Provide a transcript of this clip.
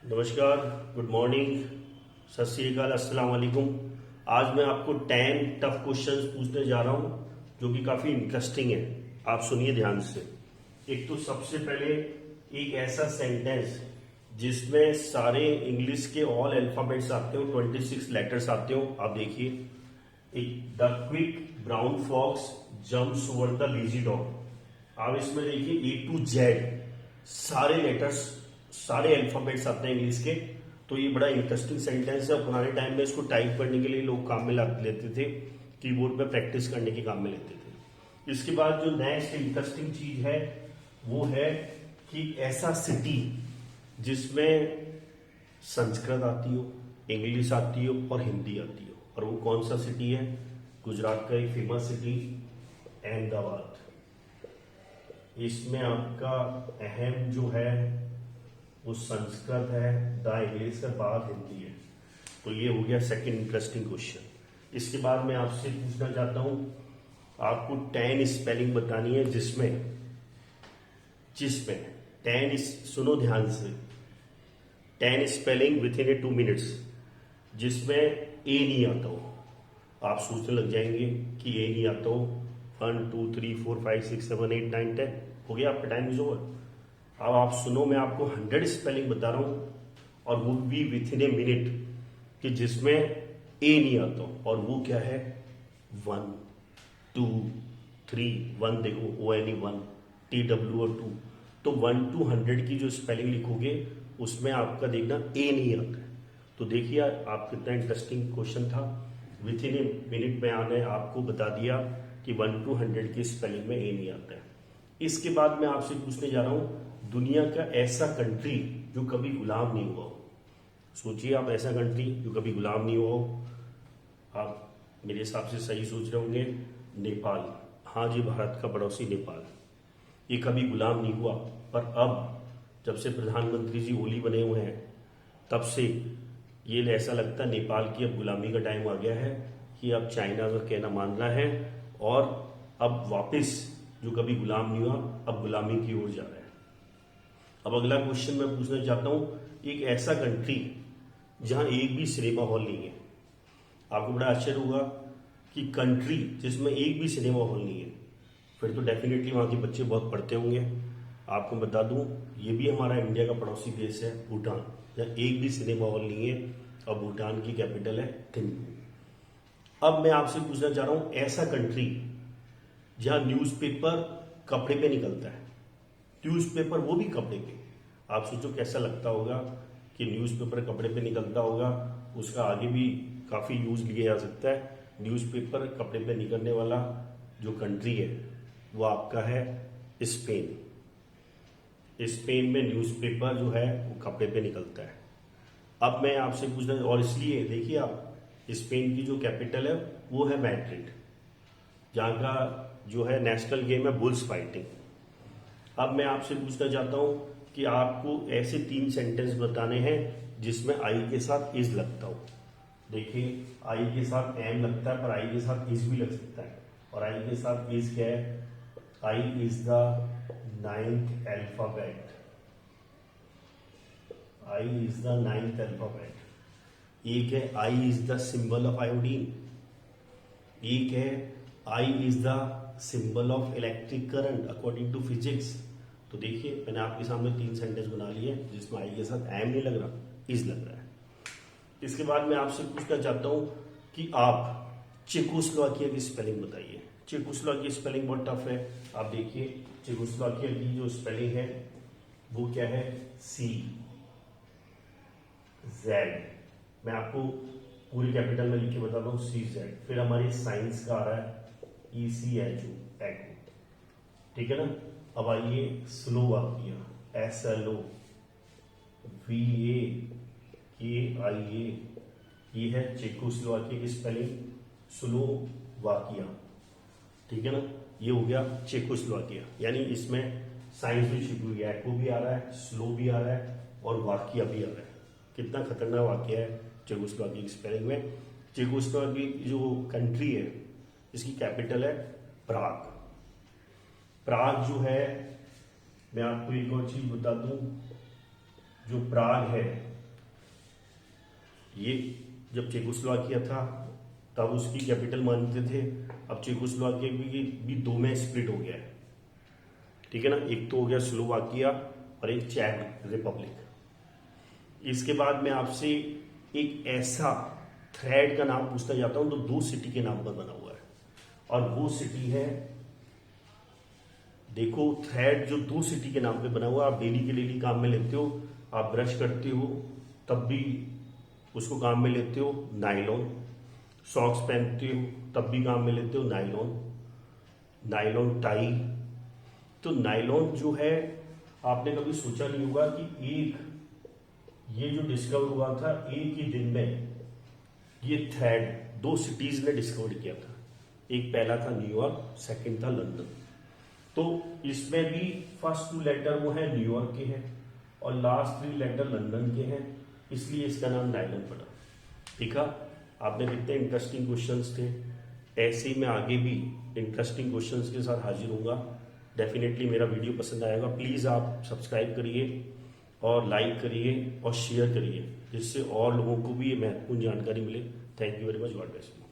नमस्कार, good morning, सत श्री अकाल, अस्सलाम वालेकुम। आज मैं आपको 10 टफ क्वेश्चंस पूछने जा रहा हूं जो कि काफी इंटरेस्टिंग है। आप सुनिए ध्यान से। एक तो सबसे पहले एक ऐसा सेंटेंस जिसमें सारे इंग्लिश के ऑल अल्फाबेट्स आते हो, 26 लेटर्स आते हो। आप देखिए, एक the quick brown fox jumps over the lazy dog. आप इसमें देखिए A to Z सारे लेटर्स, सारे अल्फाबेट्स आते हैं इंग्लिश के। तो ये बड़ा इंटरेस्टिंग सेंटेंस है। पुराने टाइम में इसको टाइप करने के लिए लोग काम में लेते थे, कीबोर्ड पे प्रैक्टिस करने के काम में लेते थे। इसके बाद जो नेक्स्ट इंटरेस्टिंग चीज है वो है कि ऐसा सिटी जिसमें संस्कृत आती हो, इंग्लिश आती हो और हिंदी आती हो। और वो कौन सा सिटी है? गुजरात का एक फेमस सिटी अहमदाबाद। इसमें आपका अहम जो है वो संस्कृत है, द इंग्लिश है, बाद हिंदी है। तो ये हो गया सेकंड इंटरेस्टिंग क्वेश्चन। इसके बाद मैं आपसे पूछना चाहता हूं, आपको 10 स्पेलिंग बतानी है जिसमें 10 सुनो ध्यान से, 10 स्पेलिंग विद इन 2 मिनट्स जिसमें ए नहीं आता हो। आप सोचने लग जाएंगे कि ए नहीं आता हो। 1 2 3 4 5 6 7 8 9 10 हो गया, आपका टाइम इज ओवर। अब आप सुनो, मैं आपको 100 स्पेलिंग बता रहा हूं और वो भी विथ इन ए मिनट कि जिसमें ए नहीं आता हो। और वो क्या है? 1 2 3 1 देखो, ONE 1, TWO 2। तो 1 to 100 की जो स्पेलिंग लिखोगे उसमें आपका देखना ए नहीं आता है। तो देखिए आप कितना इंटरेस्टिंग क्वेश्चन था। विथ इन ए मिनट में आने आपको बता दिया कि 1 to 100 की स्पेलिंग में ए नहीं आता है। इसके बाद मैं आपसे पूछने जा रहा हूं, दुनिया का ऐसा कंट्री जो कभी गुलाम नहीं हुआ हो। सोचिए आप, ऐसा कंट्री जो कभी गुलाम नहीं हुआ हो। आप मेरे हिसाब से सही सोच रहे होंगे, नेपाल। हाँ जी, भारत का पड़ोसी नेपाल। ये कभी गुलाम नहीं हुआ, पर अब जब से प्रधानमंत्री जी ओली बने हुए हैं तब से ये ऐसा लगता है नेपाल की अब गुलामी का टाइम आ गया है कि अब चाइना का कहना मानना है और अब वापस जो कभी गुलाम नहीं हुआ अब गुलामी की ओर जा रहा है। अब अगला क्वेश्चन मैं पूछना चाहता हूं, एक ऐसा कंट्री जहां एक भी सिनेमा हॉल नहीं है। आपको बड़ा आश्चर्य होगा कि कंट्री जिसमें एक भी सिनेमा हॉल नहीं है, फिर तो डेफिनेटली वहां के बच्चे बहुत पढ़ते होंगे। आपको बता दूं, ये भी हमारा इंडिया का पड़ोसी देश है, भूटान, जहाँ एक भी सिनेमा हॉल नहीं है और भूटान की कैपिटल है थिम्पू। अब मैं आपसे पूछना चाह रहा हूं, ऐसा कंट्री जहां न्यूज़पेपर कपड़े पे निकलता है। न्यूज़पेपर वो भी कपड़े पे। आप सोचो कैसा लगता होगा कि न्यूज़पेपर कपड़े पे निकलता होगा। उसका आगे भी काफ़ी यूज लिया जा सकता है। न्यूज़पेपर कपड़े पे निकलने वाला जो कंट्री है वो आपका है स्पेन। स्पेन में न्यूज़पेपर जो है वो कपड़े पे निकलता है। अब मैं आपसे पूछना, और इसलिए देखिए आप, स्पेन की जो कैपिटल है वो है मैड्रिड, जहाँ का जो है नेशनल गेम है बुल्स फाइटिंग। अब मैं आपसे पूछना चाहता हूं कि आपको ऐसे 3 सेंटेंस बताने हैं जिसमें आई के साथ इज लगता हो। देखिए, आई के साथ एम लगता है पर आई के साथ इज भी लग सकता है। और आई के साथ इज क्या है? I is the 9th alphabet. I is the 9th alphabet. एक है I is the symbol of iodine. एक है I is the symbol of electric current according to physics. तो देखिए, मैंने आपके सामने 3 सेंटेंस बना लिए जिसमें आई के साथ एम नहीं लग रहा, इज लग रहा है। इसके बाद मैं आपसे पूछना चाहता हूं कि आप चेकोस्लोवाकिया की स्पेलिंग बताइए। चेकोस्लोवाकिया की स्पेलिंग बहुत टफ है। आप देखिए, चेकोस्लोवाकिया की जो स्पेलिंग है वो क्या है? CZ। मैं आपको पूरी कैपिटल में लिख के बताता हूँ, CZ। फिर हमारी साइंस का आ रहा है ECHO, एको। ठीक है ना। अब आइए स्लोवाकिया, SLO VAKIA। ये है चेकोस्लोवाकिया की स्पेलिंग, स्लोवाकिया। ठीक है ना। ये हो गया चेकोस्लोवाकिया, यानी इसमें साइंस भी छिपी हुई है। एको भी आ रहा है, स्लो भी आ रहा है और वाकिया भी आ रहा है। कितना खतरनाक वाकिया है चेकोस्लोवाकिया की स्पेलिंग में। चेकोस्लोवाकिया की जो कंट्री है इसकी कैपिटल है प्राग। प्राग जो है, मैं आपको एक और चीज बता दूं, जो प्राग है ये जब चेकोस्लोवाकिया था तब उसकी कैपिटल मानते थे, अब चेकोस्लोवाकिया भी दो में स्प्लिट हो गया है, ठीक है ना। एक तो हो गया स्लोवाकिया और एक चेक रिपब्लिक। इसके बाद मैं आपसे एक ऐसा थ्रेड का नाम पूछना चाहता हूं जो दो सिटी के नाम पर बना हुआ है, और वो सिटी है, देखो थ्रेड जो दो सिटी के नाम पे बना हुआ है, आप डेली के डेली काम में लेते हो, आप ब्रश करते हो तब भी उसको काम में लेते हो, नायलॉन। सॉक्स पहनते हो तब भी काम में लेते हो, नायलॉन। Nylon tie. तो नायलॉन जो है, आपने कभी सोचा नहीं होगा कि ये जो डिस्कवर हुआ था एक ही दिन में, ये थ्रेड दो सिटीज ने डिस्कवर किया था। एक पहला था न्यूयॉर्क, सेकंड था लंदन। तो इसमें भी फर्स्ट 2 लेटर वो है न्यूयॉर्क के हैं और लास्ट 3 लेटर लंदन के हैं, इसलिए इसका नाम नायलॉन पड़ा। ठीक है, आपने कितने इंटरेस्टिंग क्वेश्चंस थे। ऐसे ही मैं आगे भी इंटरेस्टिंग क्वेश्चंस के साथ हाजिर होऊंगा। डेफिनेटली मेरा वीडियो पसंद आएगा, प्लीज़ आप सब्सक्राइब करिए और लाइक करिए और शेयर करिए, जिससे और लोगों को भी ये महत्वपूर्ण जानकारी मिले। Thank you very much, God bless you.